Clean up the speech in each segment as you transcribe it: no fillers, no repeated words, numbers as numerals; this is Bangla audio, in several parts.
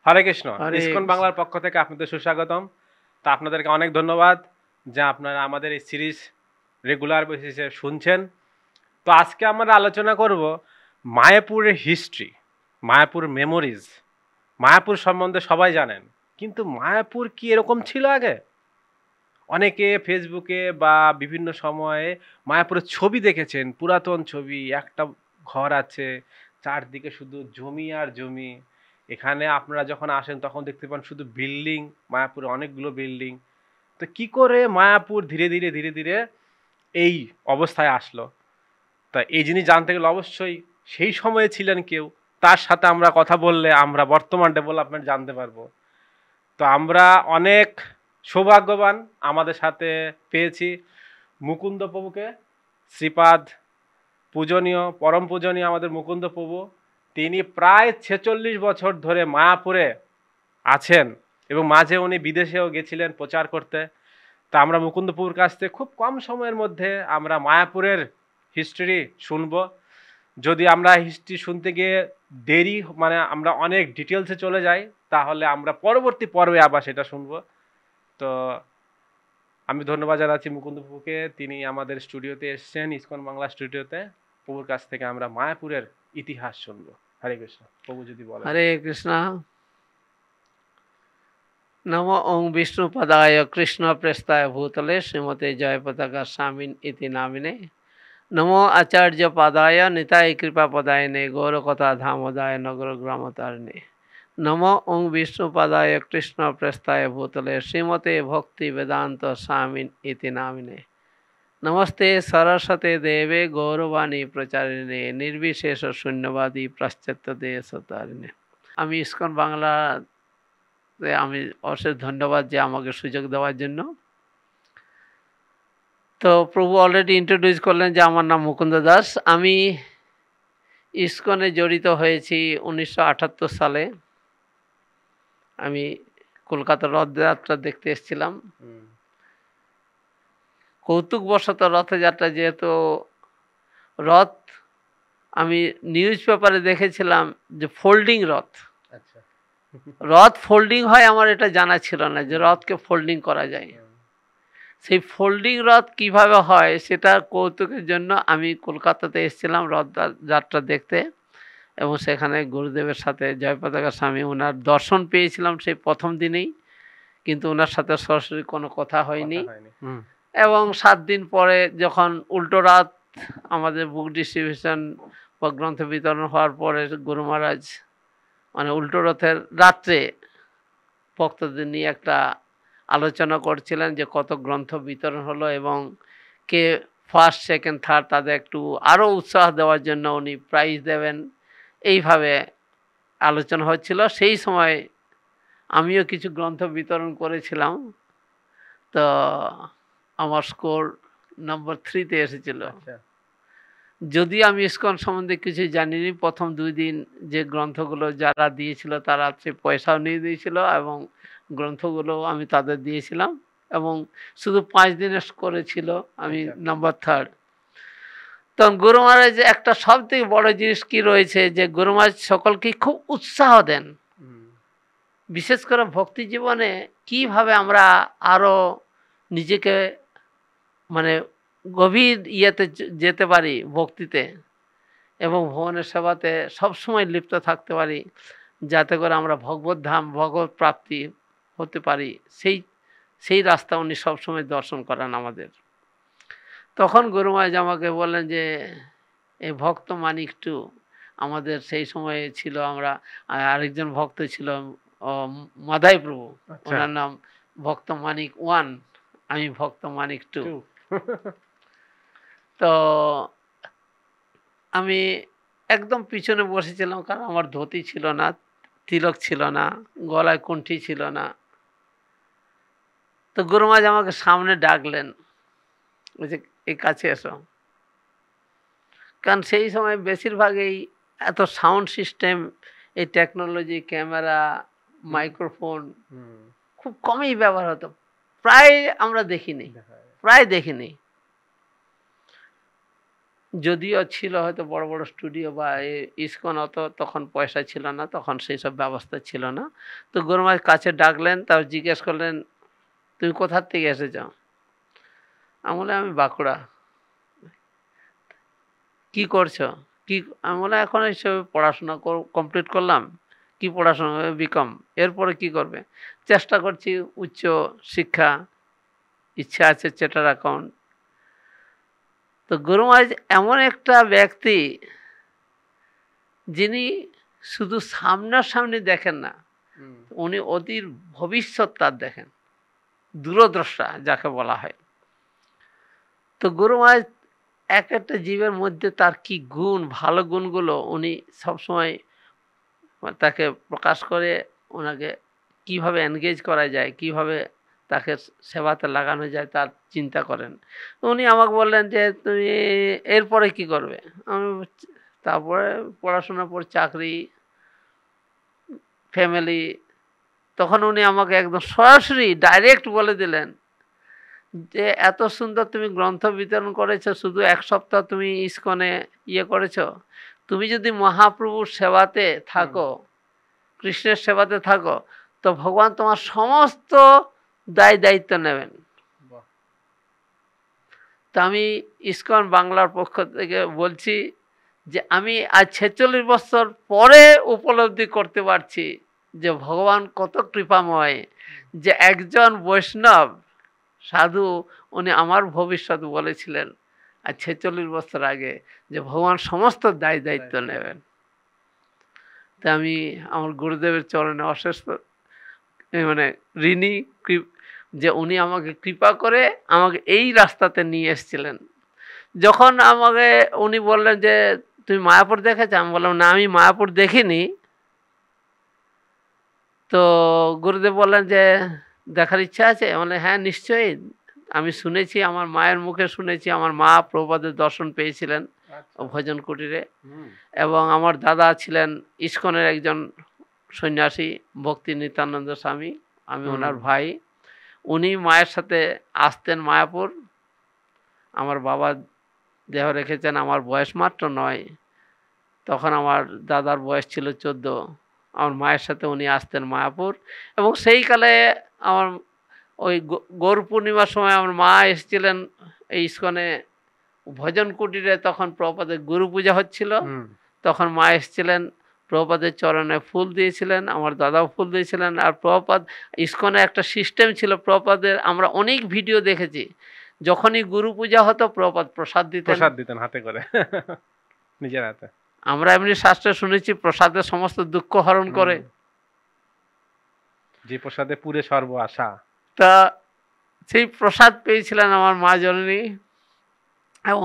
হরে কৃষ্ণ। হরে ইসকন কৃষ্ণ। বাংলার পক্ষ থেকে আপনাদের সুস্বাগতম। তো আপনাদেরকে অনেক ধন্যবাদ যে আপনারা আমাদের এই সিরিজ রেগুলার বেসিসে শুনছেন। তো আজকে আমরা আলোচনা করব মায়াপুরের হিস্ট্রি, মায়াপুর মেমোরিজ। মায়াপুর সম্বন্ধে সবাই জানেন, কিন্তু মায়াপুর কি এরকম ছিল আগে? অনেকে ফেসবুকে বা বিভিন্ন সময়ে মায়াপুরের ছবি দেখেছেন, পুরাতন ছবি। একটা ঘর আছে, চারদিকে শুধু জমি আর জমি। এখানে আপনারা যখন আসেন তখন দেখতে পান শুধু বিল্ডিং, মায়াপুরে অনেকগুলো বিল্ডিং। তো কি করে মায়াপুর ধীরে ধীরে ধীরে ধীরে এই অবস্থায় আসলো? তা এই জিনিস জানতে গেলে অবশ্যই সেই সময়ে ছিলেন কেউ, তার সাথে আমরা কথা বললে আমরা বর্তমান ডেভেলপমেন্ট জানতে পারবো। তো আমরা অনেক সৌভাগ্যবান, আমাদের সাথে পেয়েছি মুকুন্দ প্রভুকে, শ্রীপাদ পূজনীয়, পরম পূজনীয় আমাদের মুকুন্দ প্রভু। তিনি প্রায় 46 বছর ধরে মায়াপুরে আছেন এবং মাঝে উনি বিদেশেও গেছিলেন প্রচার করতে। তা আমরা মুকুন্দ প্রভুর কাছ থেকে খুব কম সময়ের মধ্যে আমরা মায়াপুরের হিস্ট্রি শুনবো। যদি আমরা হিস্ট্রি শুনতে গিয়ে দেরি, মানে আমরা অনেক ডিটেলসে চলে যাই, তাহলে আমরা পরবর্তী পর্বে আবার সেটা শুনবো। তো আমি ধন্যবাদ জানাচ্ছি মুকুন্দ প্রভুকে, তিনি আমাদের স্টুডিওতে এসেছেন, ইসকন বাংলা স্টুডিওতে। প্রভুর কাছ থেকে আমরা মায়াপুরের ইতিহাস শুনবো। হরে কৃষ্ণ। প্রভু যদি বলেন। হরে কৃষ্ণ। নমো ওং বিষ্ণুপদায় কৃষ্ণ প্রেস্তায় ভূতলে শ্রীমতে জয় পতাকা স্বামীন ইতি নামিনে। নমো আচার্য পাদায় নিতাই কৃপা পদায়নে গৌরকথা ধামোদায় নগর গ্রামতারিণে। নমো ওং বিষ্ণুপদায় কৃষ্ণ প্রেস্তায় ভূতলে শ্রীমতে ভক্তি বেদান্ত স্বামীন ইতি নামিনে। নমস্তে সরস্বতী দেবে গৌরবাণী প্রচারিণে নির্বিশেষ শূন্যবাদী পাশ্চাত্য দেশতারিণে। আমি ইসকন বাংলা আমি অশেষ ধন্যবাদ যে আমাকে সুযোগ দেওয়ার জন্য। তো প্রভু অলরেডি ইন্ট্রোডিউস করলেন যে আমার নাম মুকুন্দ দাস। আমি ইসকনে জড়িত হয়েছি 1978 সালে। আমি কলকাতার রথযাত্রা দেখতে এসেছিলাম। কৌতুকবশত রথযাত্রা, যেহেতু রথ আমি নিউজ পেপারে দেখেছিলাম যে ফোল্ডিং রথ, রথ ফোল্ডিং হয়, আমার এটা জানা ছিল না যে রথকে ফোল্ডিং করা যায়। সেই ফোল্ডিং রথ কিভাবে হয় সেটা কৌতুকের জন্য আমি কলকাতাতে এসেছিলাম রথযাত্রা দেখতে, এবং সেখানে গুরুদেবের সাথে জয় পতাকা স্বামী ওনার দর্শন পেয়েছিলাম সেই প্রথম দিনেই, কিন্তু ওনার সাথে সরাসরি কোনো কথা হয়নি। এবং 7 দিন পরে যখন উল্টো রাত আমাদের বুক ডিস্ট্রিবিউশন বা গ্রন্থ বিতরণ হওয়ার পরে গুরু মহারাজ মানে উল্টো রথের রাত্রে ভক্তদের নিয়ে একটা আলোচনা করছিলেন যে কত গ্রন্থ বিতরণ হলো এবং কে ফার্স্ট সেকেন্ড থার্ড তাদের একটু আরও উৎসাহ দেওয়ার জন্য উনি প্রাইজ দেবেন, এইভাবে আলোচনা হচ্ছিল। সেই সময় আমিও কিছু গ্রন্থ বিতরণ করেছিলাম। তো আমার স্কোর নম্বর 3-তে এসেছিল। যদি আমি ইসকন সম্বন্ধে কিছু জানিনি, প্রথম 2 দিন যে গ্রন্থগুলো যারা দিয়েছিল তারা সে পয়সাও নিয়ে দিয়েছিল এবং গ্রন্থগুলো আমি তাদের দিয়েছিলাম, এবং শুধু 5 দিনের স্কোরে ছিল আমি নম্বর 3rd। তখন গুরু মহারাজ একটা সব থেকে বড় জিনিস কি রয়েছে যে গুরু মহারাজ সকলকে খুব উৎসাহ দেন, বিশেষ করে ভক্তি জীবনে কিভাবে আমরা আরো নিজেকে মানে গভীর ইয়েতে যেতে পারি ভক্তিতে, এবং ভগবানের সেবাতে সবসময় লিপ্ত থাকতে পারি, যাতে করে আমরা ভগবত ধাম ভগবত প্রাপ্তি হতে পারি। সেই রাস্তা উনি সবসময় দর্শন করান আমাদের। তখন গুরু মহারাজ আমাকে বললেন যে এই ভক্ত মানিক 2 আমাদের সেই সময়ে ছিল, আমরা আরেকজন ভক্ত ছিল মাধাই প্রভু, ওনার নাম ভক্ত মানিক 1, আমি ভক্ত মানিক 2। তো আমি একদম পিছনে বসেছিলাম, কারণ আমার ধুতি ছিল না, তিলক ছিল না, গলায় কণ্ঠি ছিল না। তো গুরু মহারাজ আমাকে সামনে ডাকলেন, ওই যে এই কাছে এসো। কারণ সেই সময় বেশিরভাগ এই এত সাউন্ড সিস্টেম, এই টেকনোলজি, ক্যামেরা, মাইক্রোফোন খুব কমই ব্যবহার হতো, প্রায় আমরা দেখিনি। যদিও ছিল হয়তো বড় বড় স্টুডিও বা ইসকন, অত তখন পয়সা ছিল না, তখন সেই সব ব্যবস্থা ছিল না। তো গুরু মহারাজ কাছে ডাকলেন, তারপর জিজ্ঞেস করলেন তুমি কোথার থেকে এসেছ? আমি বললাম আমি বাঁকুড়া। কি করছো? কি? আমি বললাম এখন হিসেবে পড়াশোনা কমপ্লিট করলাম। কি পড়াশোনা? বিকম। এরপরে কি করবে? চেষ্টা করছি উচ্চ শিক্ষা, ইচ্ছা আছে চার্টার অ্যাকাউন্ট। তো গুরু মহারাজ এমন একটা ব্যক্তি যিনি শুধু সামনাসামনি দেখেন না, উনি অধীর ভবিষ্যৎ তার দেখেন, দূরদ্রষ্টা যাকে বলা হয়। তো গুরু মহারাজ এক একটা জীবের মধ্যে তার কি গুণ, ভালো গুণগুলো উনি সবসময় তাকে প্রকাশ করে, ওনাকে কিভাবে এনগেজ করা যায়, কিভাবে তাকে সেবাতে লাগানো যায় তার চিন্তা করেন। উনি আমাকে বললেন যে তুমি এরপরে কি করবে? আমি তারপরে পড়াশোনার পর চাকরি, ফ্যামিলি। তখন উনি আমাকে একদম সরাসরি ডাইরেক্ট বলে দিলেন যে এত সুন্দর তুমি গ্রন্থ বিতরণ করেছো, শুধু এক সপ্তাহ তুমি ইসকনে করেছো, তুমি যদি মহাপ্রভুর সেবাতে থাকো, কৃষ্ণের সেবাতে থাকো, তো ভগবান তোমার সমস্ত দায়িত্ব নেবেন। তো আমি ইসকন বাংলার পক্ষ থেকে বলছি যে আমি আজ 46 বছর পরে উপলব্ধি করতে পারছি যে ভগবান কত কৃপাময়, যে একজন বৈষ্ণব সাধু উনি আমার ভবিষ্যৎ বলেছিলেন আর 46 বছর আগে যে ভগবান সমস্ত দায়িত্ব নেবেন। তা আমি আমার গুরুদেবের চরণে অশেষ মানে ঋণী যে উনি আমাকে কৃপা করে আমাকে এই রাস্তাতে নিয়ে এসেছিলেন। যখন আমাকে উনি বললেন যে তুমি মায়াপুর দেখেছো? আমি বললাম না, আমি মায়াপুর দেখিনি। তো গুরুদেব বললেন যে দেখার ইচ্ছা আছে? বলে হ্যাঁ নিশ্চয়ই, আমি শুনেছি, আমার মায়ের মুখে শুনেছি, আমার মা প্রভুপাদের দর্শন পেয়েছিলেন ভজন কুটিরে, এবং আমার দাদা ছিলেন ইসকনের একজন সন্ন্যাসী ভক্তি নিত্যানন্দ স্বামী, আমি ওনার ভাই। উনি মায়ের সাথে আসতেন মায়াপুর। আমার বাবা দেহ রেখেছেন, আমার বয়স মাত্র 9, তখন আমার দাদার বয়স ছিল 14। আমার মায়ের সাথে উনি আসতেন মায়াপুর, এবং সেই কালে আমার ওই গৌর পূর্ণিমার সময় আমার মা এসেছিলেন এই ইসকনে ভজন কুটিরে। তখন প্রভুপাদের গুরু পূজা হচ্ছিল, তখন মা এসেছিলেন, প্রভুপাদের চরণে ফুল দিয়েছিলেন, আমার দাদাও ফুল দিয়েছিলেন। আর প্রভুপাদ ইসকনে একটা সিস্টেম ছিল, প্রভুপাদের আমরা অনেক ভিডিও দেখেছি, যখনই গুরু পূজা হতো প্রভুপাদ প্রসাদ দিতেন হাতে করে, নিজের হাতে। আমরা এমনি শাস্ত্রে শুনেছি প্রসাদের সমস্ত দুঃখ হরণ করে, যে প্রসাদে পুরে সর্ব আশা। তা সেই প্রসাদ পেয়েছিলেন আমার মা জননী।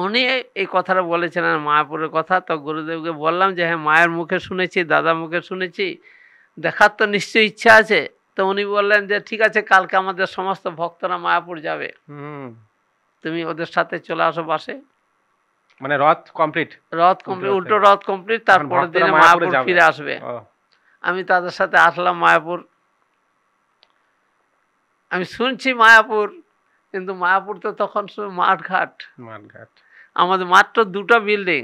উনি এই কথাটা বলেছিলেন মায়াপুরের কথা। তো গুরুদেবকে বললাম যে হ্যাঁ মায়ের মুখে শুনেছি, দাদার মুখে শুনেছি, দেখার তো নিশ্চয়ই ইচ্ছা আছে। তো উনি বললেন যে ঠিক আছে, কালকে আমাদের সমস্ত ভক্তরা মায়াপুর যাবে, তুমি ওদের সাথে চলে আসো বাসে। মানে রথ কমপ্লিট, উল্টো রথ কমপ্লিট, তারপরের দিনে মায়াপুর ফিরে আসবে। আমি তাদের সাথে আসলাম মায়াপুর। আমি শুনছি মায়াপুর, কিন্তু মায়াপুর তো তখন শুধু মাঠঘাট, আমাদের মাত্র 2টা বিল্ডিং,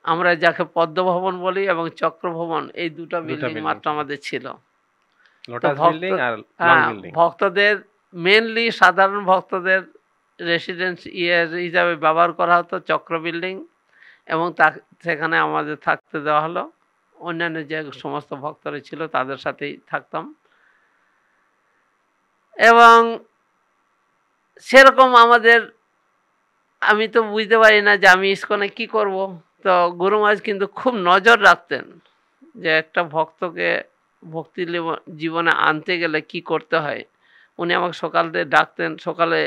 আমরা যাকে পদ্মভবন বলি এবং চক্রভবন, এই 2টা বিল্ডিং মাত্র আমাদের ছিল। ভক্তদের মেনলি সাধারণ ভক্তদের রেসিডেন্স হিসাবে ব্যবহার করা হতো চক্র বিল্ডিং, এবং সেখানে আমাদের থাকতে দেওয়া হলো। অন্যান্য যে সমস্ত ভক্তরা ছিল তাদের সাথেই থাকতাম। এবং সেরকম আমাদের, আমি তো বুঝতে পারি না যে আমি ইসকনে কি করব। তো গুরু মহারাজ কিন্তু খুব নজর রাখতেন যে একটা ভক্তকে ভক্তি জীবনে আনতে গেলে কি করতে হয়। উনি আমাকে সকালে ডাকতেন, সকালে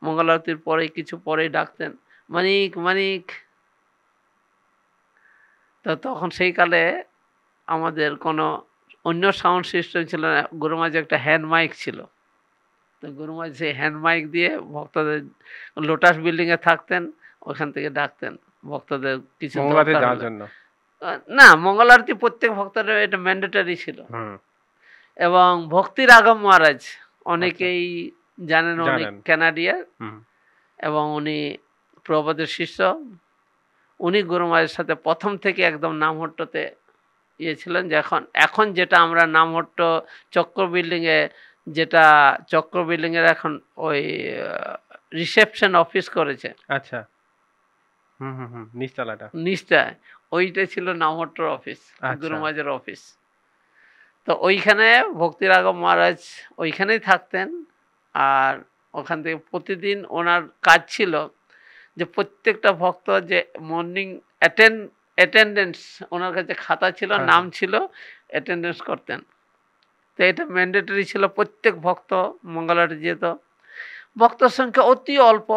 মঙ্গল আরতির পরে কিছু পরেই ডাকতেন, মানিক মানিক। তো তখন সেই কালে আমাদের কোনো অন্য সাউন্ড সিস্টেম ছিল না, গুরু মহারাজের একটা হ্যান্ড মাইক ছিল। তো গুরু মহারাজ সেই হ্যান্ড মাইক দিয়ে ভক্তদের, লোটাস বিল্ডিংয়ে থাকতেন, ওখান থেকে ডাকতেন ভক্তদের কিছু না। মঙ্গল আরতি প্রত্যেক ভক্তদের এটা ম্যান্ডেটরি ছিল। এবং ভক্তি রাঘব মহারাজ অনেকেই জানেন, অনেক কানাডিয়ার, এবং উনি প্রভুপাদের শিষ্য, উনি গুরু মহারাজের সাথে প্রথম থেকে একদম নামহট্টতে ছিলেন। যে এখন যেটা আমরা নামহট্ট চক্র বিল্ডিংয়ে, যেটা চক্র বিল্ডিংয়ের এখন ওই রিসেপশন অফিস করেছে, আচ্ছা, নিচতলাটা, নিচটায়, ওইটা ছিল নামহট্টর অফিস, গুরু মহারাজের অফিস। তো ওইখানে ভক্তিরাঘব মহারাজ ওইখানেই থাকতেন। আর ওখান থেকে প্রতিদিন ওনার কাজ ছিল যে প্রত্যেকটা ভক্ত যে মর্নিং অ্যাটেন্ডেন্স, ওনার কাছে খাতা ছিল, নাম ছিল, অ্যাটেন্ডেন্স করতেন। তো এটা ম্যান্ডেটরি ছিল, প্রত্যেক ভক্ত মঙ্গলাটে যেত। ভক্তর সংখ্যা অতি অল্প,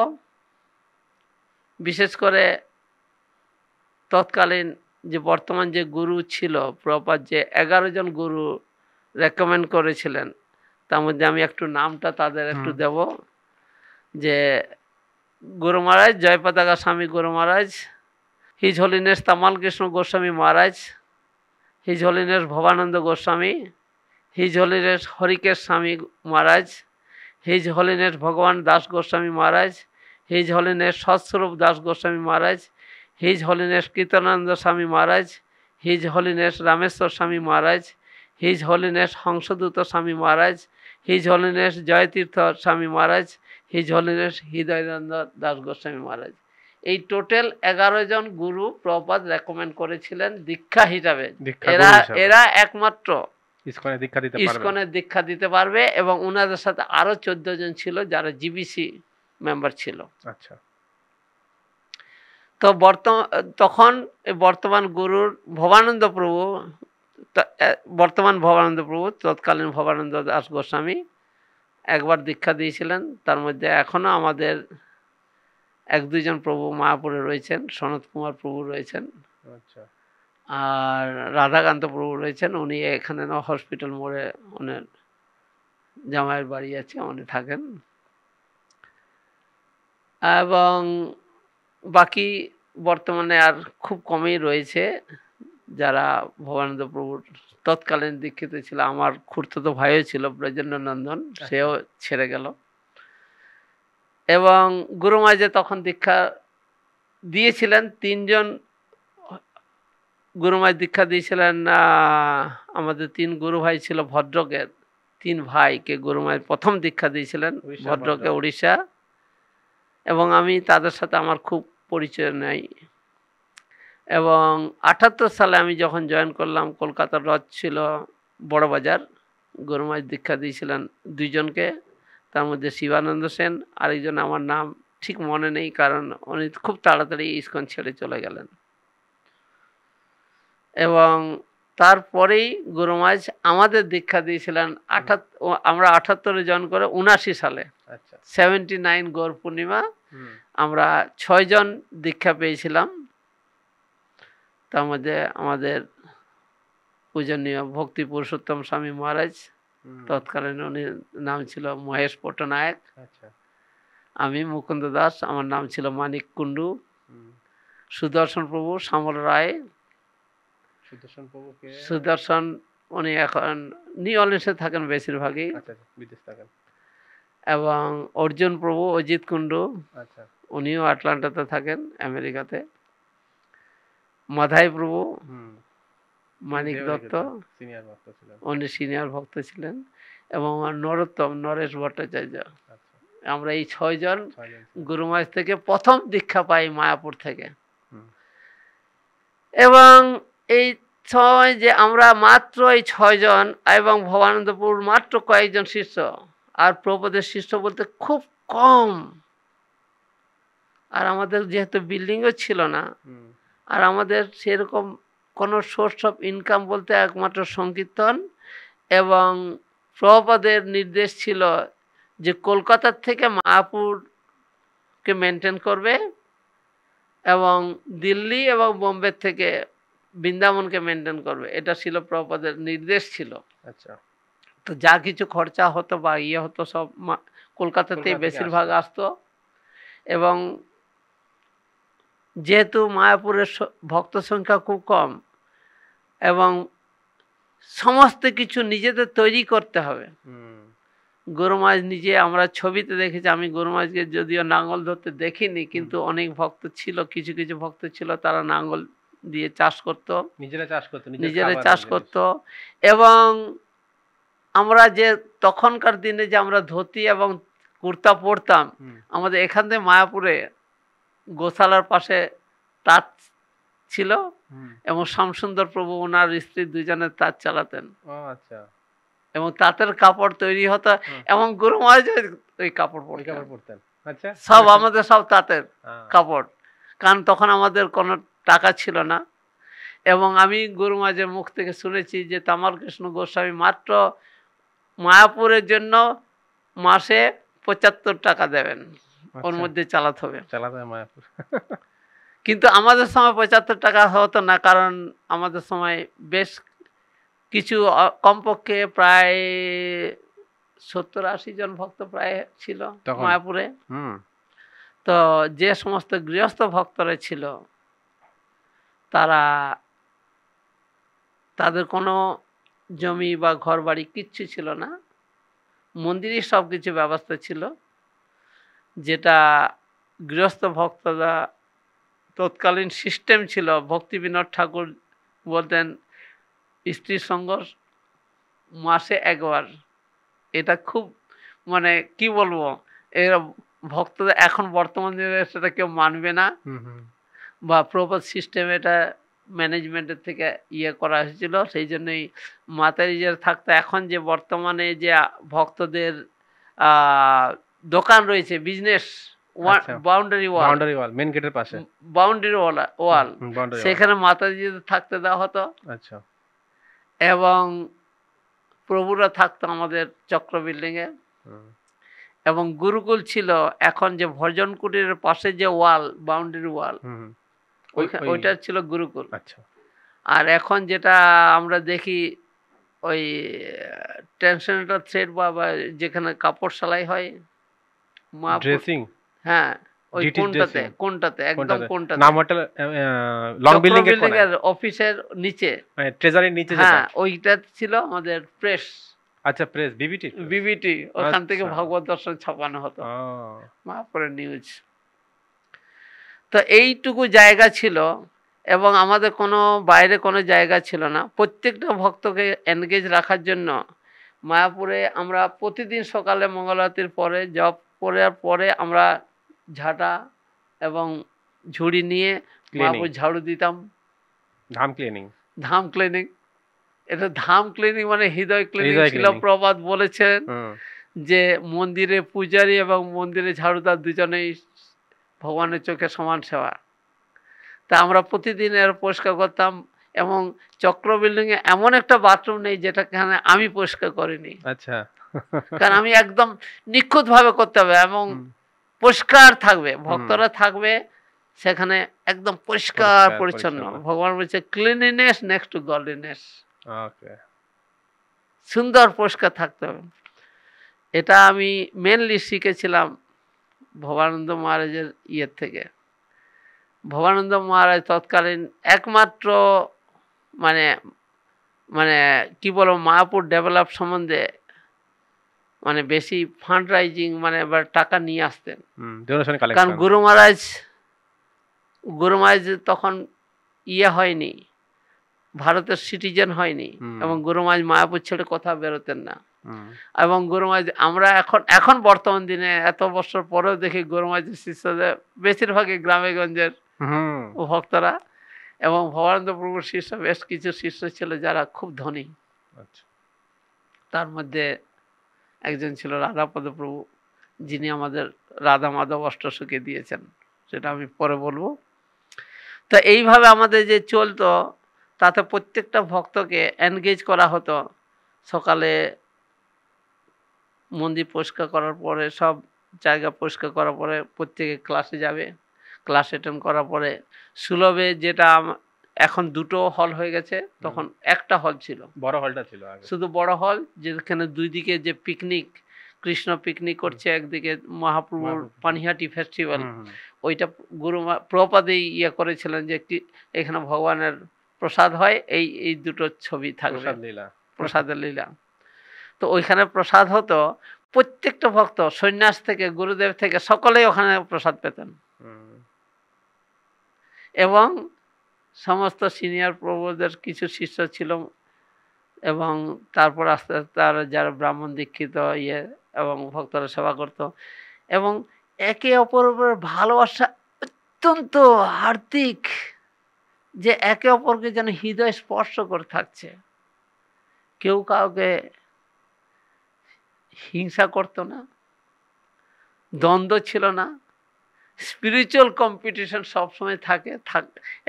বিশেষ করে তৎকালীন যে বর্তমান যে গুরু ছিল প্রপাত, যে 11 জন গুরু রেকমেন্ড করেছিলেন, তার মধ্যে আমি একটু নামটা তাদের একটু দেব। যে গুরু মহারাজ Jayapataka Swami Guru Maharaj, his holiness Tamal Krishna Goswami Maharaj, his holiness Bhavananda Goswami, his holiness Harikesh Swami Maharaj, his holiness Bhagavan Das Goswami Maharaj, his holiness Satsvarupa Das Goswami Maharaj, his holiness Kirtanananda Swami Maharaj, his holiness Rameshwar স্বামী মহারাজ, হিজ হোলিনেস হংসদূত স্বামী মহারাজ, হিজ হোলিনেস জয়তীর্থ স্বামী মহারাজ, হিজ হোলিনেস হৃদয়ানন্দ দাস গোস্বামী মহারাজ। এই টোটাল 11 জন গুরু প্রভুপাদ রেকমেন্ড করেছিলেন দীক্ষা হিসাবে। এরা একমাত্র ইসকনের দীক্ষা দিতে পারবে, এবং ওনাদের সাথে আরো 14 জন ছিল যারা জিবিসি মেম্বার ছিল। আচ্ছা। তো তখন বর্তমান গুরুর ভবানন্দ প্রভু, তৎকালীন ভবানন্দ দাস গোস্বামী একবার দীক্ষা দিয়েছিলেন। তার মধ্যে এখনো আমাদের 1-2 জন প্রভু মায়াপুরে রয়েছেন, সনত কুমার প্রভু রয়েছেন, আর রাধাকান্ত প্রভু রয়েছেন। উনি এখানে হসপিটাল মোড়ে ওনার জামাইয়ের বাড়ি আছে, উনি থাকেন। এবং বাকি বর্তমানে আর খুব কমই রয়েছে যারা ভবানন্দ প্রভুর তৎকালীন দীক্ষিত ছিল। আমার খুড়তুতো ভাইও ছিল ব্রজেন্দ্র নন্দন, সেও ছেড়ে গেল। এবং গুরু মহারাজ তখন দীক্ষা দিয়েছিলেন 3 জন গুরু মহারাজ দীক্ষা দিয়েছিলেন। আমাদের 3 গুরু ভাই ছিল ভদ্রকের, 3 ভাইকে গুরু মহারাজ প্রথম দীক্ষা দিয়েছিলেন ভদ্রকে, উড়িষ্যা। এবং আমি তাদের সাথে আমার খুব পরিচয় নেই। এবং 78 সালে আমি যখন জয়েন করলাম, কলকাতার রথ ছিল বড়বাজার, গুরু মহারাজ দীক্ষা দিয়েছিলেন 2 জনকে। তার মধ্যে শিবানন্দ সেন, আরেকজন আমার নাম ঠিক মনে নেই, কারণ উনি খুব তাড়াতাড়ি ইসকন ছেড়ে চলে গেলেন। এবং তারপরেই গুরু মহারাজ আমাদের দীক্ষা দিয়েছিলেন আমরা 78-এ জয়েন করে 79 সালে 79 গৌর পূর্ণিমা আমরা 6 জন দীক্ষা পেয়েছিলাম। তার মধ্যে আমাদের পূজনীয় ভক্তি পুরুষোত্তম স্বামী মহারাজ, তৎকালীন উনি নাম ছিল মহেশ পট্টনায়ক, আমি মুকুন্দ দাস, আমার নাম ছিল মানিক কুন্ডু, সুদর্শন প্রভু শ্যামল রায়, সুদর্শন উনি এখন নিউ অর্লিন্সে থাকেন বেশিরভাগই, এবং অর্জুন প্রভু অজিত কুন্ডু, উনিও আটলান্টাতে থাকেন আমেরিকাতে, মাধাই প্রভু, মানিক দত্ত উনি সিনিয়র ভক্ত ছিলেন, এবং নরোত্তম নরেশ ভট্টাচার্য। আমরা এই 6 জন গুরু মহারাজ থেকে প্রথম দীক্ষা পাই মায়াপুর থেকে। এবং এই সময় যে আমরা মাত্র এই 6 জন, এবং ভবানন্দপুর মাত্র কয়েকজন শিষ্য, আর প্রভুপাদের শিষ্য বলতে খুব কম। আর আমাদের যেহেতু বিল্ডিংও ছিল না, আর আমাদের সেরকম কোনো সোর্স অফ ইনকাম বলতে একমাত্র সংকীর্তন। এবং প্রভুপাদের নির্দেশ ছিল যে কলকাতার থেকে মায়াপুরকে মেনটেন করবে, এবং দিল্লি এবং বোম্বে থেকে বৃন্দাবনকে মেনটেন করবে। এটা ছিল প্রভুপাদের নির্দেশ ছিল। আচ্ছা। তো যা কিছু খরচা হতো বা হতো সব কলকাতাতেই বেশিরভাগ আসতো। এবং যেহেতু মায়াপুরের ভক্ত সংখ্যা খুব কম, এবং সমস্ত কিছু নিজেদের তৈরি করতে হবে, গরু মাছ নিজে আমরা ছবিতে দেখেছি, আমি গরু মাছকে যদিও নাঙ্গল ধরতে দেখিনি, কিন্তু অনেক ভক্ত ছিল, কিছু কিছু ভক্ত ছিল তারা নাঙ্গল দিয়ে চাষ করত, নিজেরা চাষ করত। এবং আমরা যে তখনকার দিনে যে আমরা ধুতি এবং কুর্তা পরতাম, আমাদের এখান থেকে মায়াপুরে গোশালার পাশে তাঁত ছিল এবং শ্যামসুন্দর প্রভু ওনার স্ত্রী দুজনে তাঁত চালাতেন। এবং তাঁতের কাপড় তৈরি হতো এবং গরু মাছ ওই কাপড় পরতেন। সব আমাদের সব তাঁতের কাপড়, কারণ তখন আমাদের কোনো টাকা ছিল না। এবং আমি গরু মাঝের মুখ থেকে শুনেছি যে তামাল কৃষ্ণ গোস্বামী মাত্র মায়াপুরের জন্য মাসে 75 টাকা দেবেন, ওর মধ্যে চালাতে হবে মায়াপুর। কিন্তু আমাদের সময় 75 টাকা হতো না, কারণ আমাদের সময় বেশ কিছু, কমপক্ষে প্রায় 70-80 জন ভক্ত প্রায় ছিল মায়াপুরে। তো যে সমস্ত গৃহস্থ ভক্তরা ছিল তাদের কোনো জমি বা ঘর বাড়ি কিচ্ছু ছিল না, মন্দিরে সব কিছু ব্যবস্থা ছিল, যেটা গৃহস্থ ভক্তরা তৎকালীন সিস্টেম ছিল। ভক্তি বিনোদ ঠাকুর বলতেন স্ত্রীর সঙ্গ মাসে একবার, এটা খুব মানে কি বলবো, এরা ভক্তদের এখন বর্তমান দিনে সেটা কেউ মানবে না, বা প্রপার সিস্টেম এটা ম্যানেজমেন্টের থেকে করা হয়েছিল। সেই জন্যই মাতারিজের থাকতে এখন যে বর্তমানে যে ভক্তদের দোকান রয়েছে, বিজনেস বাউন্ডারি ওয়াল, মেন গেটের পাশে বাউন্ডারি ওয়াল, সেখানে মাতারিজের থাকতে দেওয়া হতো। আচ্ছা। এবং প্রভুরা থাকতো আমাদের চক্র বিল্ডিং এ। এবং গুরুকুল ছিল, এখন যে ভজন কুটিরের পাশে যে ওয়াল, বাউন্ডারি ওয়াল, ওইটা ছিল গুরুকুল। আচ্ছা। আর এখন যেটা আমরা দেখি ওই ট্রান্সজেন্ডার থ্রেড বা যেখানে কাপড় সেলাই হয়, ড্রেসিং, হ্যাঁ, ওই কোনটাতে একদম কোনটাতে, নাম হোটেল লং বিল্ডিং এর অফিসের নিচে, মানে ট্রেজারির নিচে, হ্যাঁ, ওইটা ছিল আমাদের প্রেস। আচ্ছা, প্রেস, বিবিটি, ওখান থেকে ভগবত দর্শন ছাপানো হতো, মায়াপুরের নিউজ। তো এইটুকু জায়গা ছিল এবং আমাদের কোনো বাইরে কোনো জায়গা ছিল না। প্রত্যেকটা ভক্তকে এনগেজ রাখার জন্য মায়াপুরে আমরা প্রতিদিন সকালে মঙ্গলারতির পরে জপ করার পরে আমরা ঝাঁটা এবং ঝুড়ি নিয়ে মায়াপুর ঝাড়ু দিতাম। ধাম ক্লিনিং, এটা ধাম ক্লিনিং মানে হৃদয় ক্লিনিং ছিল। প্রবাদ বলেছেন যে মন্দিরে পূজারী এবং মন্দিরে ঝাড়ুদার দুজনেই ভগবানের চোখে সমান সেবা। তা আমরা প্রতিদিন এর পরিষ্কার করতাম। এবং চক্র বিল্ডিং এ এমন একটা বাথরুম নেই যেটাখানে আমি পরিষ্কার করিনি। আচ্ছা। কারণ আমি একদম নিখুঁত ভাবে করতে হবে এবং পরিষ্কার থাকবে, ভক্তরা থাকবে সেখানে একদম পরিষ্কার পরিচ্ছন্ন। ভগবান বলছে ক্লিনিনেস নেক্সট টু গডলিনেস। সুন্দর পরিষ্কার থাকতে হবে। এটা আমি মেনলি শিখেছিলাম ভবানন্দ মহারাজের থেকে। ভবানন্দ মহারাজ তৎকালীন একমাত্র মানে মানে কি বলবো, মায়াপুর ডেভেলপ সম্বন্ধে মানে বেশি ফান্ড রাইজিং মানে টাকা নিয়ে আসতেন। কারণ গুরু মহারাজ তখন হয়নি, ভারতের সিটিজেন হয়নি, এবং গুরু মহারাজ মায়াপুর ছেড়ে কোথাও বেরোতেন না। এবং গুরু মহারাজ আমরা এখন বর্তমান দিনে এত বছর পরেও দেখি গুরু মহারাজের শিষ্যদের বেশিরভাগই গ্রামে গঞ্জের ভক্তরা। এবং ভবানন্দ প্রভুর শিষ্য বেশ কিছু শিষ্য ছিল যারা খুব ধনী। তার মধ্যে একজন ছিল রাধাপদ প্রভু, যিনি আমাদের রাধা মাধব অষ্টসখী দিয়েছেন, সেটা আমি পরে বলবো। তো এইভাবে আমাদের যে চলতো, তাতে প্রত্যেকটা ভক্তকে এনগেজ করা হতো। সকালে মন্দির পরিষ্কার করার পরে, সব জায়গা পরিষ্কার করার পরে প্রত্যেকে ক্লাসে যাবে। ক্লাস অ্যাটেন্ড করার পরে সুলভে, যেটা এখন দুটো হল হয়ে গেছে, তখন একটা হল ছিল, বড় হলটা ছিল শুধু বড় হল, যেখানে দুই দিকে যে পিকনিক, কৃষ্ণ পিকনিক করছে একদিকে, মহাপ্রভুর পানিহাটি ফেস্টিভ্যাল, ওইটা গুরু প্রপাদেই করেছিলেন যে এখানে ভগবানের প্রসাদ হয়, এই দুটো ছবি থাকবে, প্রসাদের লীলা। তো ওইখানে প্রসাদ হতো। প্রত্যেকটা ভক্ত সন্ন্যাস থেকে গুরুদেব থেকে সকলেই ওখানে প্রসাদ পেতেন। এবং সমস্ত সিনিয়র প্রভুদের কিছু শিষ্য ছিল, এবং তারপর আস্তে আস্তে তারা যারা ব্রাহ্মণ দীক্ষিত এবং ভক্তরা সেবা করত, এবং একে অপরের ভালোবাসা অত্যন্ত হার্দিক, যে একে অপরকে যেন হৃদয় স্পর্শ করে থাকছে। কেউ কাউকে হিংসা করতো না, দ্বন্দ্ব ছিল না, স্পিরিচুয়াল কম্পিটিশন সবসময় থাকে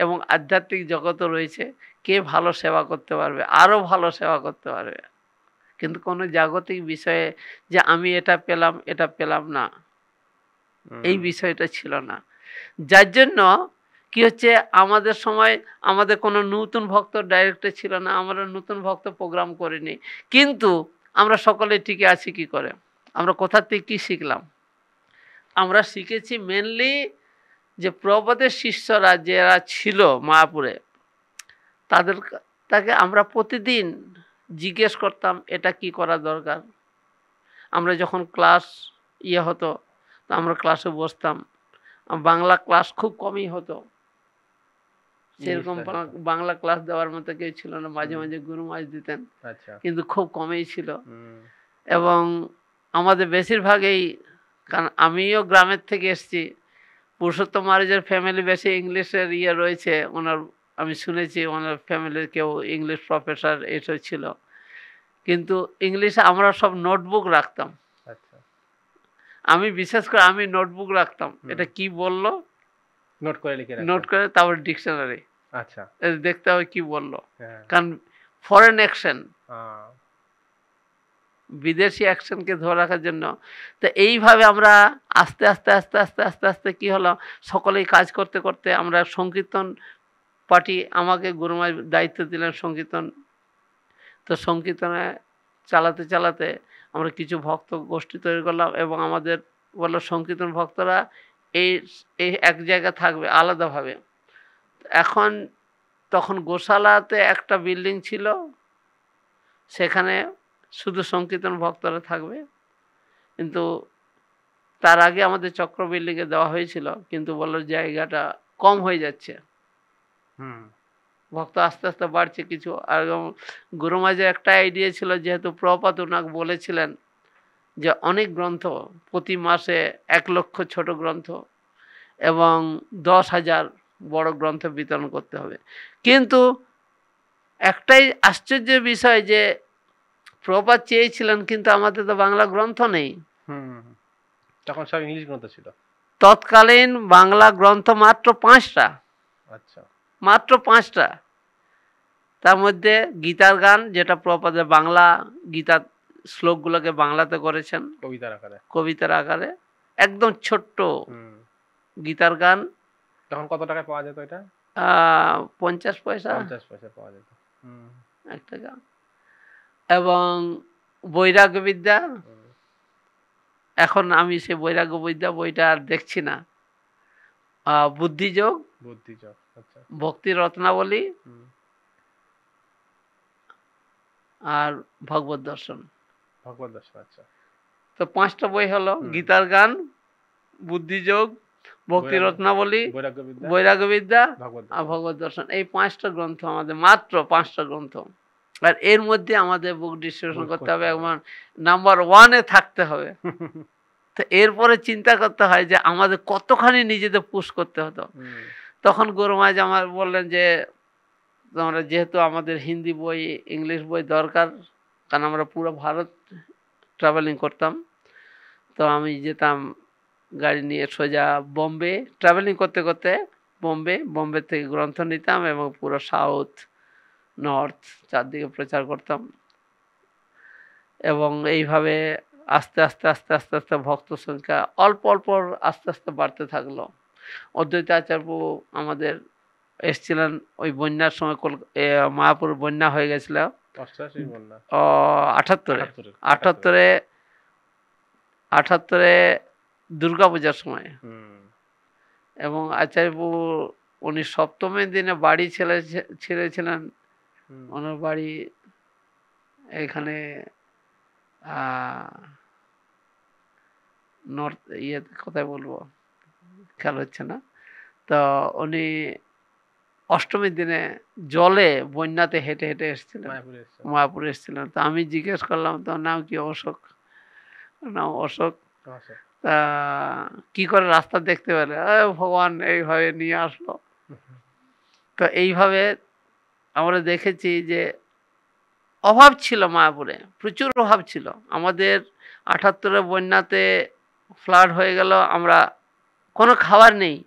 এবং আধ্যাত্মিক জগৎ রয়েছে, কে ভালো সেবা করতে পারবে, আরো ভালো সেবা করতে পারবে, কিন্তু কোনো জাগতিক বিষয়ে যে আমি এটা পেলাম না, এই বিষয়টা ছিল না। যার জন্য কি হচ্ছে, আমাদের সময় আমাদের কোনো নতুন ভক্ত ডাইরেক্টর ছিল না, আমরা নতুন ভক্ত প্রোগ্রাম করিনি, কিন্তু আমরা সকলে টিকে আছি কি করে? আমরা কোথা থেকে কি শিখলাম? আমরা শিখেছি মেনলি যে প্রভুপাদের শিষ্যরা যারা ছিল মায়াপুরে, তাকে আমরা প্রতিদিন জিজ্ঞেস করতাম এটা কি করা দরকার। আমরা যখন ক্লাস হতো, তো আমরা ক্লাসে বসতাম, বাংলা ক্লাস খুব কমই হতো, সেরকম বাংলা ক্লাস দেওয়ার মতো কেউ ছিল না, মাঝে মাঝে গুরু মাছ দিতেন, কিন্তু খুব কমই ছিল। এবং আমাদের বেশিরভাগই, কারণ আমিও গ্রামের থেকে এসেছি, পুরুষোত্তম মহারাজের ফ্যামিলি বেশি ইংলিশের রয়েছে, ওনার আমি শুনেছি ওনার ফ্যামিলির কেউ ইংলিশ প্রফেসর এসব ছিল, কিন্তু ইংলিশে আমরা সব নোটবুক রাখতাম। আমি বিশেষ করে আমি নোটবুক রাখতাম, এটা কি বললো নোট করে তারপর ডিকশনারি দেখতে হবে কি বললো, কারণ ফরেন অ্যাকশন, বিদেশি অ্যাকশনকে ধরে রাখার জন্য। তো এইভাবে আমরা আস্তে আস্তে আস্তে আস্তে আস্তে আস্তে কি হলো, সকলেই কাজ করতে করতে আমরা সংকীর্তন পার্টি, আমাকে গুরুমা দায়িত্ব দিলেন সংকীর্তন, তো সংকীর্তনে চালাতে চালাতে আমরা কিছু ভক্ত গোষ্ঠী তৈরি করলাম, এবং আমাদের বললো সংকীর্তন ভক্তরা এই এক জায়গায় থাকবে আলাদাভাবে। তখন গোশালাতে একটা বিল্ডিং ছিল, সেখানে শুধু সংকীর্তন ভক্তরা থাকবে, কিন্তু তার আগে আমাদের চক্র বিল্ডিংয়ে দেওয়া হয়েছিল, কিন্তু বললো জায়গাটা কম হয়ে যাচ্ছে, ভক্ত আস্তে আস্তে বাড়ছে কিছু। আর গুরুমাজের একটা আইডিয়া ছিল, যেহেতু প্রভুপাদ ওনাকে বলেছিলেন যে অনেক গ্রন্থ, প্রতি মাসে 1 লক্ষ ছোট গ্রন্থ এবং 10,000 বড় গ্রন্থ বিতরণ করতে হবে। কিন্তু একটাই আশ্চর্যের বিষয় যে প্রভুপাদ চেয়েছিলেন, কিন্তু আমাদের তো বাংলা গ্রন্থ নেই, তখন সব ইংলিশ গ্রন্থ ছিল। তৎকালীন বাংলা গ্রন্থ মাত্র 5টা, মাত্র 5টা। তার মধ্যে গীতার গান, যেটা প্রভুপাদের বাংলা গীতার শ্লোকগুলোকে বাংলাতে করেছেন কবিতার আকারে, একদম ছোট্ট গীতার গান। তখন কত টাকায় পাওয়া যেত এটা? 50 পয়সা পাওয়া যেত একটা গান। এবং বৈরাগ্য বিদ্যা, এখন আমি সে বৈরাগ্য বিদ্যা বইটা আর দেখছি না। বুদ্ধিযোগ, ভক্তি রত্নাবলী, আর ভগবত দর্শন। তো 5টা বই হলো, গীতার গান, বুদ্ধিযোগ, ভক্তি রত্নাবলী, বৈরাগ্য বিদ্যা আর ভগবত দর্শন। এই 5টা গ্রন্থ আমাদের, মাত্র 5টা গ্রন্থ। আর এর মধ্যে আমাদের বুক ডিস্ট্রিবিউশন করতে হবে, এবং নাম্বার 1-এ থাকতে হবে। তো এরপরে চিন্তা করতে হয় যে আমাদের কতখানি নিজেদের পুশ করতে হতো। তখন গুরুমাজ আমার বললেন যে আমরা যেহেতু আমাদের হিন্দি বই, ইংলিশ বই দরকার, কারণ আমরা পুরো ভারত ট্রাভেলিং করতাম, তো আমি যেতাম গাড়ি নিয়ে সোজা বোম্বে, ট্রাভেলিং করতে করতে বোম্বে থেকে গ্রন্থ নিতাম, এবং পুরো সাউথ নর্থ চারদিকে প্রচার করতাম। এবং এইভাবে আস্তে আস্তে আস্তে আস্তে আস্তে ভক্ত সংখ্যা অল্প অল্প আস্তে আস্তে বাড়তে থাকলো। অদ্বৈত আচার্য আমাদের এসেছিলেন ওই বন্যার সময়, মায়াপুর বন্যা হয়ে গেছিল 78-এ দুর্গাপূজার সময়। এবং আচার্য উনি সপ্তমীর দিনে বাড়ি ছেড়েছিলেন, ওনার বাড়ি এখানে নর্থ ইয়েতে কোথায় বলবো খেয়াল হচ্ছে না। তো উনি অষ্টমীর দিনে জলে বন্যাতে হেঁটে হেঁটে এসেছিলেন, মায়াপুরে এসেছিলেন। তো আমি জিজ্ঞেস করলাম তোর নাম কি? অশোক। নাম অশোক। তা কি করে রাস্তা দেখতে পেলে? ভগবান এইভাবে নিয়ে আসলো। তো এইভাবে আমরা দেখেছি যে অভাব ছিল মায়াপুরে, প্রচুর অভাব ছিল। আমাদের ৭৮-এ বন্যাতে ফ্লাড হয়ে গেল, আমরা কোনো খাবার নেই,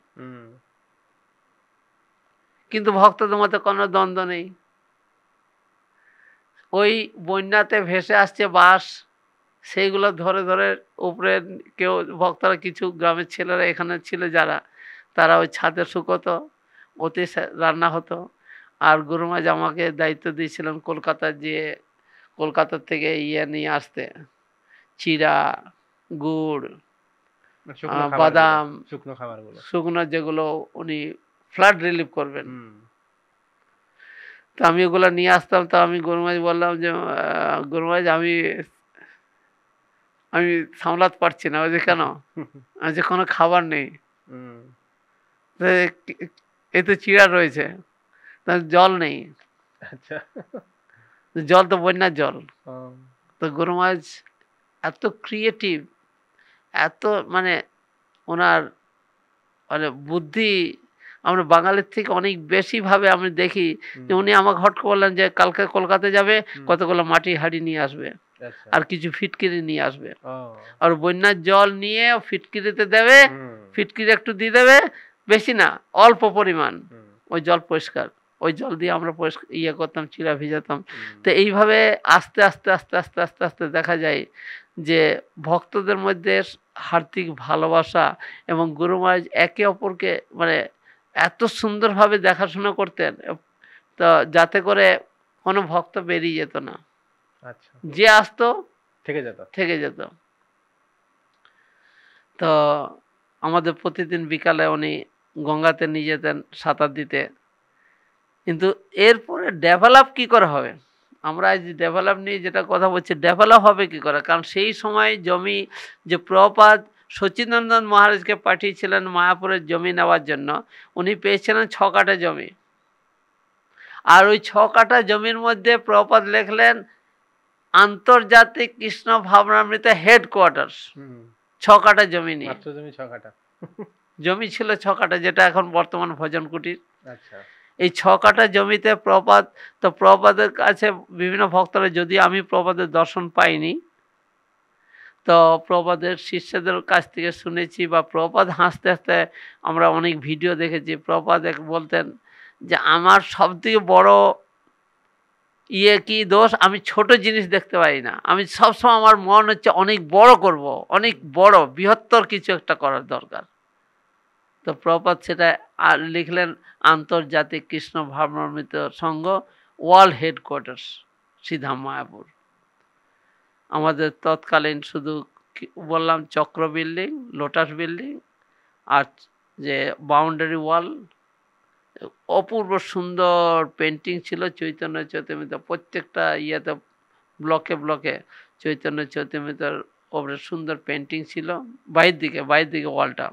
কিন্তু ভক্তদের মধ্যে কোনো দ্বন্দ্ব নেই। ওই বন্যাতে ভেসে আসছে বাঁশ, সেইগুলো ধরে ধরে উপরে কেউ ভক্তরা, কিছু গ্রামের ছেলেরা এখানে ছিল যারা, তারা ওই ছাদে শুকোতো, ওতে রান্না হতো। আর গুরুমাজ আমাকে দায়িত্ব দিয়েছিলেন কলকাতার কলকাতার থেকে ইয়ে নিয়ে আসতে, চিড়া, গুড়, বাদাম, শুকনো যেগুলো উনি ফ্লাড রিলিফ করবেন। তো আমি ওগুলো নিয়ে আসতাম। তো আমি গুরুমাজ বললাম যে গুরুমাজ আমি সামলাতে পারছি না। ওই যে কেন? আমি যে কোনো খাবার নেই, এই তো চিড়া রয়েছে, জল নেই। জল তো বন্যার জল। তো গুরুমাজ এত ক্রিয়েটিভ, এত মানে ওনার মানে বুদ্ধি আমরা বাঙালির থেকে অনেক বেশি ভাবে আমি দেখি। যে উনি আমাকে হট করে বললেন যে কালকে কলকাতা যাবে, কতগুলো মাটি হাঁড়ি নিয়ে আসবে আর কিছু ফিটকিরি নিয়ে আসবে, আর বন্যার জল নিয়ে ফিটকিরিতে দেবে, ফিটকিরি একটু দিয়ে দেবে, বেশি না, অল্প পরিমাণ। ওই জল পরিষ্কার, ওই জল দিয়ে আমরা ইয়ে করতাম, চিড়া ভিজাতাম। তো এইভাবে আস্তে আস্তে আস্তে আস্তে আস্তে আস্তে দেখা যায় যে ভক্তদের মধ্যে হার্দিক ভালোবাসা এবং গুরু মহারাজ একে অপরকে মানে এত সুন্দরভাবে দেখাশোনা করতেন, তো যাতে করে কোনো ভক্ত বেরিয়ে যেত না। যে আসতো থেকে যেত। তো আমাদের প্রতিদিন বিকালে উনি গঙ্গাতে নিয়ে যেতেন সাঁতার দিতে। কিন্তু এরপরে ডেভেলপ কি করে হবে? আমরা আজ ডেভেলপ নিয়ে যেটা কথা বলছি, ডেভেলপ হবে কি করে? কারণ সেই সময় জমি যে প্রভুপাদ সচিদানন্দ মহারাজকে পাঠিয়েছিলেন মায়াপুরের জমি নেওয়ার জন্য, উনি পেয়েছিলেন 6 কাঠা জমি। আর ওই 6 কাঠা জমির মধ্যে প্রভুপাদ লিখলেন আন্তর্জাতিক কৃষ্ণ ভাবনামৃত হেডকোয়ার্টার। 6 কাঠা জমি নিয়ে, জমি ছিল 6 কাঠা, যেটা এখন বর্তমান ভজন কুটির। এই 6 কাঠা জমিতে প্রভুপাদ, তো প্রভুপাদের কাছে বিভিন্ন ভক্তরা, যদি আমি প্রভুপাদের দর্শন পাইনি, তো প্রভুপাদের শিষ্যদের কাছ থেকে শুনেছি বা প্রভুপাদ হাসতে হাসতে আমরা অনেক ভিডিও দেখেছি। প্রভুপাদ বলতেন যে আমার সবথেকে বড় কি দোষ, আমি ছোট জিনিস দেখতে পাই না, আমি সবসময় আমার মন হচ্ছে অনেক বড় করব, অনেক বড় বৃহত্তর কিছু একটা করার দরকার। তো প্রভুপাদ সেটা আর লিখলেন আন্তর্জাতিক কৃষ্ণ ভাবনামৃত সংঘ ওয়ার্ল্ড হেডকোয়ার্টার্স শ্রীধাম মায়াপুর। আমাদের তৎকালীন শুধু বললাম চক্র বিল্ডিং, লোটাস বিল্ডিং আর যে বাউন্ডারি ওয়াল, অপূর্ব সুন্দর পেন্টিং ছিল চৈতন্য চৈতন্যমিত। প্রত্যেকটা ইয়েতে ব্লকে ব্লকে চৈতন্য চৈতন্যমিতর ওপরে সুন্দর পেন্টিং ছিল বাইরের দিকে ওয়ালটা।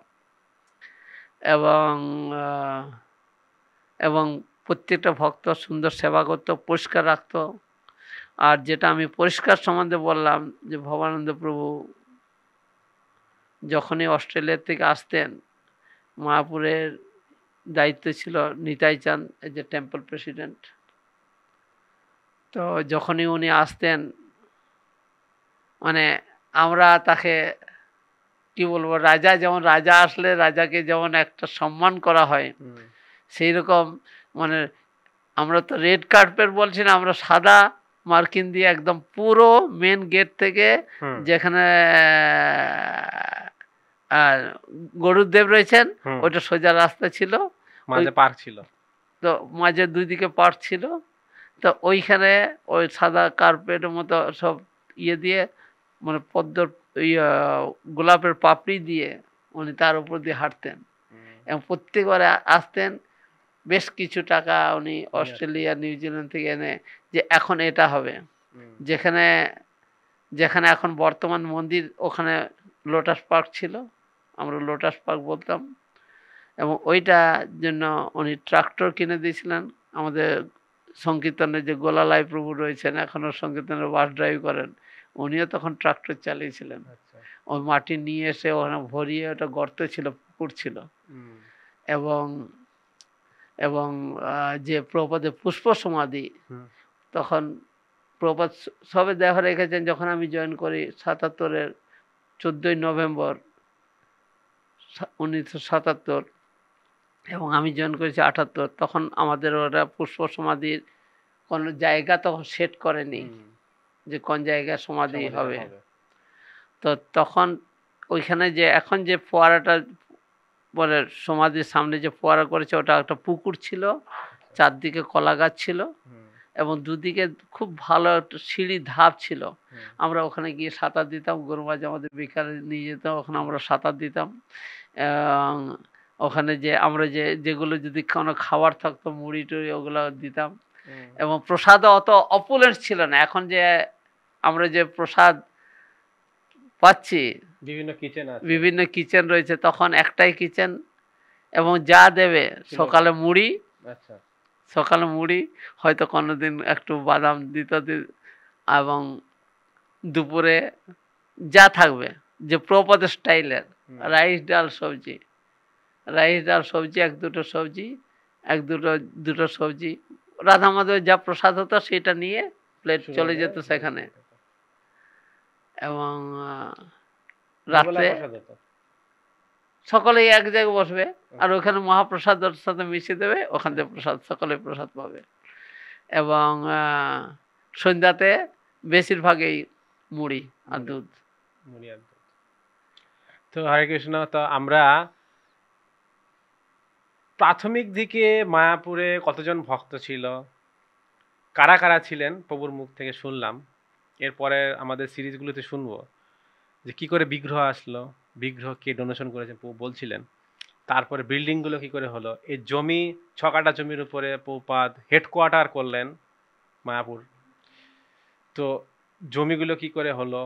এবং প্রত্যেকটা ভক্ত সুন্দর সেবা করতো, পরিষ্কার রাখতো। আর যেটা আমি পরিষ্কার সম্বন্ধে বললাম যে ভবানন্দ প্রভু যখনই অস্ট্রেলিয়া থেকে আসতেন, মায়াপুরের দায়িত্ব ছিল নিতাই চাঁদ, যে টেম্পল প্রেসিডেন্ট। তো যখনই উনি আসতেন, মানে আমরা তাকে কি বলবো, রাজা যেমন, রাজা আসলে রাজাকে যেমন একটা সম্মান করা হয়, সেই রকম মানে আমরা তো রেড কার্পেট বলছি না, আমরা সাদা মার্কিন দিয়ে একদম পুরো মেন গেট থেকে যেখানে গরুদেব রয়েছেন ওইটা সোজা রাস্তা ছিল, মাঝে পার্ক ছিল, তো মাঝে 2 দিকে পার্ক ছিল। তো ওইখানে ওই সাদা কার্পেটের মতো সব ইয়ে দিয়ে, মানে পদ্ম গোলাপের পাপড়ি দিয়ে উনি তার উপর দিয়ে হাঁটতেন এবং প্রত্যেকবারে আসতেন। বেশ কিছু টাকা উনি অস্ট্রেলিয়া নিউজিল্যান্ড থেকে এনে, যে এখন এটা হবে, যেখানে এখন বর্তমান মন্দির, ওখানে লোটাস পার্ক ছিল, আমরা লোটাস পার্ক বলতাম। এবং ওইটার জন্য উনি ট্রাক্টর কিনে দিয়েছিলেন। আমাদের সংকীর্তনের যে গোলালাই প্রভু রয়েছেন, এখনও সংকীর্তনের বাস ড্রাইভ করেন, উনিও তখন ট্রাক্টর চালিয়েছিলেন। ওই মাটি নিয়ে এসে ওখানে ভরিয়ে, ওটা গর্ত ছিল, পুকুর ছিল। এবং এবং যে প্রভুপাদের পুষ্প সমাধি, তখন প্রভুপাদ সবে দেখা রেখেছেন যখন আমি জয়েন করি ৭৭-এর 14ই নভেম্বর 1977, এবং আমি জয়েন করেছি 78। তখন আমাদের ওরা পুষ্প সমাধির কোনো জায়গা তখন সেট করেনি যে কোন জায়গায় সমাধি হবে। তো তখন ওইখানে যে এখন যে ফোয়ারাটা বলে সমাধির সামনে যে ফোয়ারা করেছে, ওটা একটা পুকুর ছিল, চারদিকে কলা গাছ ছিল এবং দুদিকে খুব ভালো একটা সিঁড়ি ধাপ ছিল। আমরা ওখানে গিয়ে সাঁতার দিতাম, গরু মাঝে আমাদের বিকালে নিয়ে যেতাম, ওখানে আমরা সাঁতার দিতাম। ওখানে যে আমরা যেগুলো যদি কোনো খাবার থাকতো, মুড়ি টুড়ি, ওগুলো দিতাম। এবং প্রসাদও অত অপুলেন্ট ছিল না। এখন যে আমরা যে প্রসাদ পাচ্ছি, বিভিন্ন কিচেন রয়েছে, তখন একটাই কিচেন এবং যা দেবে সকালে মুড়ি, সকালে মুড়ি, হয়তো কোনোদিন একটু বাদাম দিত, এবং দুপুরে যা থাকবে যে প্রপাদের স্টাইলের রাইস ডাল সবজি, রাইস ডাল সবজি, এক দুটো সবজি, রাধা মাধবের যা প্রসাদ হতো সেটা নিয়ে প্লেট চলে যেত সেখানে। এবং রাত্রে সকলেই এক জায়গায় বসবে আর ওখানে মহাপ্রসাদের সাথে মিশিয়ে দেবে, ওখান থেকে প্রসাদ, সকলে প্রসাদ পাবে। এবং সন্ধ্যাতে বেশিরভাগই মুড়ি আর দুধ। তো হরে কৃষ্ণ। তো আমরা প্রাথমিক দিকে মায়াপুরে কতজন ভক্ত ছিল, কারা কারা ছিলেন, প্রভুর মুখ থেকে শুনলাম। এরপরে আমাদের সিরিজগুলোতে শুনবো যে কি করে বিগ্রহ আসলো, বিগ্রহ কে ডোনেশন করেছেন প্রভু বলছিলেন। তারপরে বিল্ডিংগুলো কি করে হলো, এই জমি 6 কাঠা জমির উপরে প্রভুপাদ হেডকোয়ার্টার করলেন মায়াপুর। তো জমিগুলো কি করে হলো,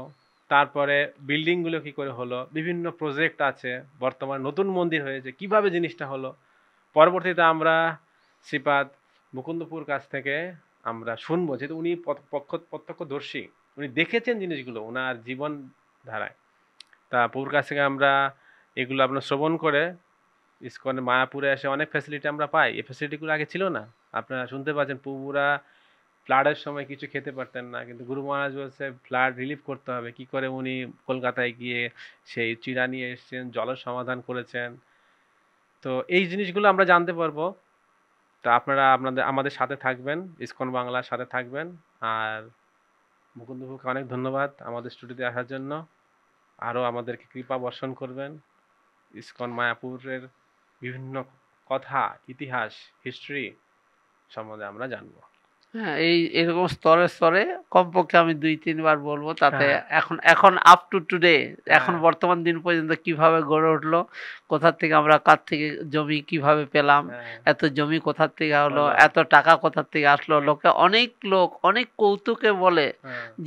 তারপরে বিল্ডিংগুলো কি করে হলো, বিভিন্ন প্রজেক্ট আছে, বর্তমান নতুন মন্দির হয়েছে, কিভাবে জিনিসটা হলো। পরবর্তীতে আমরা শ্রীপাদ মুকুন্দপুর কাছ থেকে আমরা শুনবো, যেহেতু উনি প্রত্যক্ষদর্শী, উনি দেখেছেন জিনিসগুলো ওনার জীবন ধারায়। তা প্রভুর কাছ থেকে আমরা এগুলো আপনার শ্রবণ করে ইসকনে মায়াপুরে এসে অনেক ফ্যাসিলিটি আমরা পাই। এই ফ্যাসিলিটিগুলো আগে ছিল না। আপনারা শুনতে পাচ্ছেন প্রভুরা ফ্লাডের সময় কিছু খেতে পারতেন না, কিন্তু গুরু মহারাজ বলছে ফ্লাড রিলিফ করতে হবে। কি করে উনি কলকাতায় গিয়ে সেই চিড়া নিয়ে এসেছেন, জলের সমাধান করেছেন। তো এই জিনিসগুলো আমরা জানতে পারবো। তা আপনারা আমাদের সাথে থাকবেন, ইসকন বাংলার সাথে থাকবেন। আর মুকুন্দপুরকে অনেক ধন্যবাদ আমাদের স্টুডিওতে আসার জন্য। আরও আমাদেরকে কৃপা বর্ষণ করবেন। ইসকন মায়াপুরের বিভিন্ন কথা, ইতিহাস, হিস্ট্রি সম্বন্ধে আমরা জানবো। হ্যাঁ, এরকম স্তরে স্তরে কমপক্ষে আমি 2-3 বার বলবো, তাতে এখন আপ টু টুডে, এখন বর্তমান দিন পর্যন্ত কিভাবে গড়ে উঠলো, কোথা থেকে আমরা কার থেকে জমি কিভাবে পেলাম, এত জমি কোথা থেকে হলো, এত টাকা কোথা থেকে আসলো। লোক অনেক কৌতুকে বলে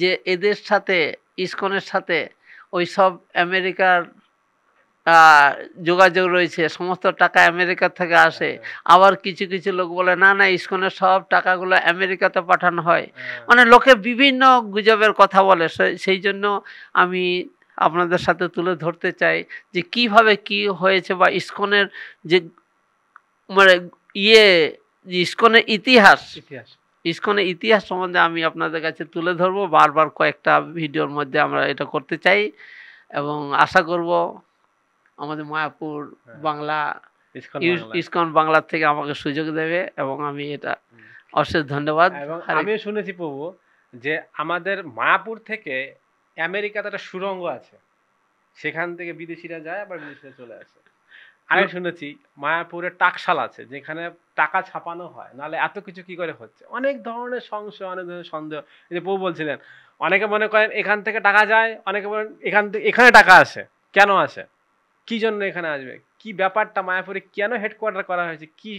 যে এদের সাথে, ইসকনের সাথে ওই সব আমেরিকার যোগাযোগ রয়েছে, সমস্ত টাকা আমেরিকা থেকে আসে। আবার কিছু কিছু লোক বলে না না, ইসকনের সব টাকাগুলো আমেরিকাতে পাঠানো হয়। মানে লোকে বিভিন্ন গুজবের কথা বলে। সেই জন্য আমি আপনাদের সাথে তুলে ধরতে চাই যে কিভাবে কি হয়েছে, বা ইসকনের যে মানে ইসকনের ইতিহাস সম্বন্ধে আমি আপনাদের কাছে তুলে ধরবো। বারবার কয়েকটা ভিডিওর মধ্যে আমরা এটা করতে চাই এবং আশা করব আমাদের মায়াপুর বাংলা, ইসকন বাংলা থেকে আমাকে সুযোগ দেবে, এবং আমি এটা অশেষ ধন্যবাদ। এবং আমিও শুনেছি প্রভু যে আমাদের মায়াপুর থেকে আমেরিকাতে একটা সুড়ঙ্গ আছে, সেখান থেকে বিদেশিরা যায়, আবার বিদেশিরা চলে আসে। আমি শুনেছি মায়াপুরে টাকশাল আছে, যেখানে টাকা ছাপানো হয়, নাহলে এত কিছু কি করে হচ্ছে। অনেক ধরনের সংশয়, অনেক ধরনের সন্দেহ। এই যে প্রভু বলছিলেন, অনেকে মনে করেন এখান থেকে টাকা যায়, অনেকে বলেন এখানে টাকা আসে। কেন আসে, কি জন্য এখানে আসবে, কি ব্যাপারটা, মায়াপুরে কেন হেডকোয়ার্টার করা হয়েছে, কি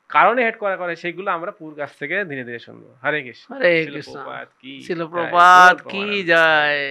কারণে হেডকোয়ার্টার করা হয়, সেগুলো আমরা পুর কাছ থেকে ধীরে ধীরে শুনবো। হরে কৃষ্ণ। হরে কৃষ্ণ। শিল প্রপাত কি জয়।